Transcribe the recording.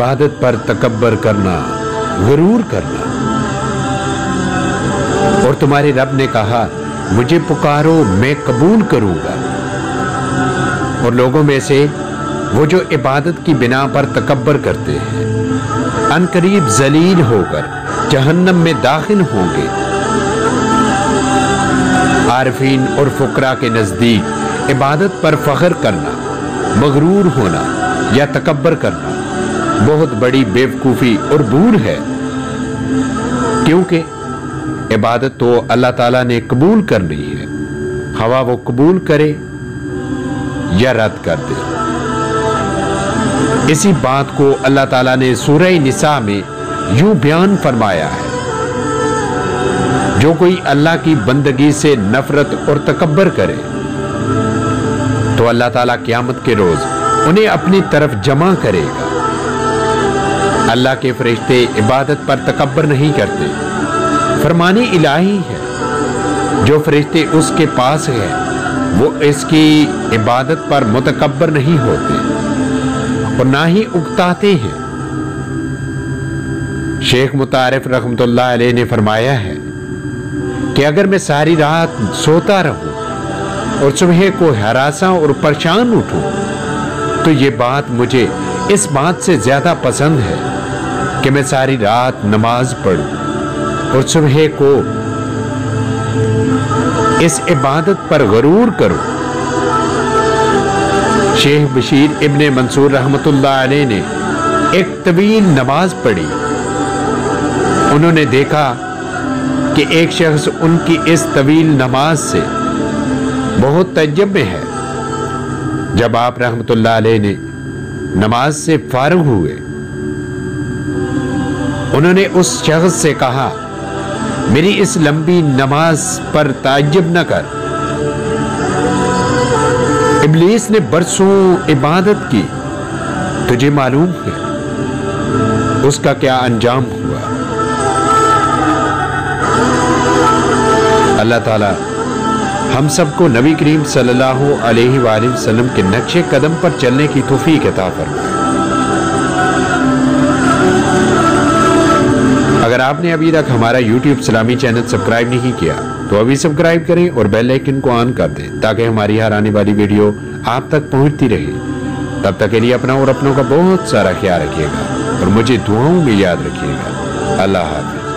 इबादत पर तकब्बर करना, गरूर करना। और तुम्हारे रब ने कहा, मुझे पुकारो मैं कबूल करूंगा। और लोगों में से वो जो इबादत की बिना पर तकब्बर करते हैं, अनकरीब जलील होकर जहन्नम में दाखिल होंगे। आरिफीन और फुकरा के नजदीक इबादत पर फख्र करना, मगरूर होना या तकब्बर करना बहुत बड़ी बेवकूफ़ी और भूल है, क्योंकि इबादत तो अल्लाह ताला ने कबूल करनी है, हवा वो कबूल करे या रद्द कर दे। इसी बात को अल्लाह ताला ने सूरह निसा में यूं बयान फरमाया है, जो कोई अल्लाह की बंदगी से नफरत और तकब्बर करे तो अल्लाह ताला क़यामत के रोज उन्हें अपनी तरफ जमा करेगा। अल्लाह के फरिश्ते इबादत पर तकब्बर नहीं करते, फरमानी इलाही है। जो फरिश्ते उसके पास है वो इसकी इबादत पर मुतकब्बर नहीं होते और ना ही उकताते हैं। शेख मुतारिफ रहमतुल्लाह अलैह ने फरमाया है कि अगर मैं सारी रात सोता रहूं और सुबह को हरासा और परेशान उठूं तो ये बात मुझे इस बात से ज्यादा पसंद है कि मैं सारी रात नमाज पढ़ूं और सुबह को इस इबादत पर गरूर करूं। शेख बशीर इब्ने मंसूर रहमतुल्लाह अलैह ने एक तवील नमाज पढ़ी। उन्होंने देखा कि एक शख्स उनकी इस तवील नमाज से बहुत तअज्जुब में है। जब आप रहमतुल्लाह अलैह ने नमाज से फारिग हुए, उन्होंने उस शख्स से कहा, मेरी इस लंबी नमाज पर ताज्जुब न कर। इब्लीस ने बरसों इबादत की, तुझे मालूम है उसका क्या अंजाम हुआ। अल्लाह ताला हम सबको नबी करीम सल्लल्लाहु अलैहि वसल्लम के नक्शे कदम पर चलने की तौफीक अता फरमाए। अगर आपने अभी तक हमारा YouTube इस्लामी चैनल सब्सक्राइब नहीं किया तो अभी सब्सक्राइब करें और बेल आइकन को ऑन कर दें ताकि हमारी हर आने वाली वीडियो आप तक पहुंचती रहे। तब तक के लिए अपना और अपनों का बहुत सारा ख्याल रखिएगा और मुझे दुआओं में याद रखिएगा। अल्लाह हाफ़िज़।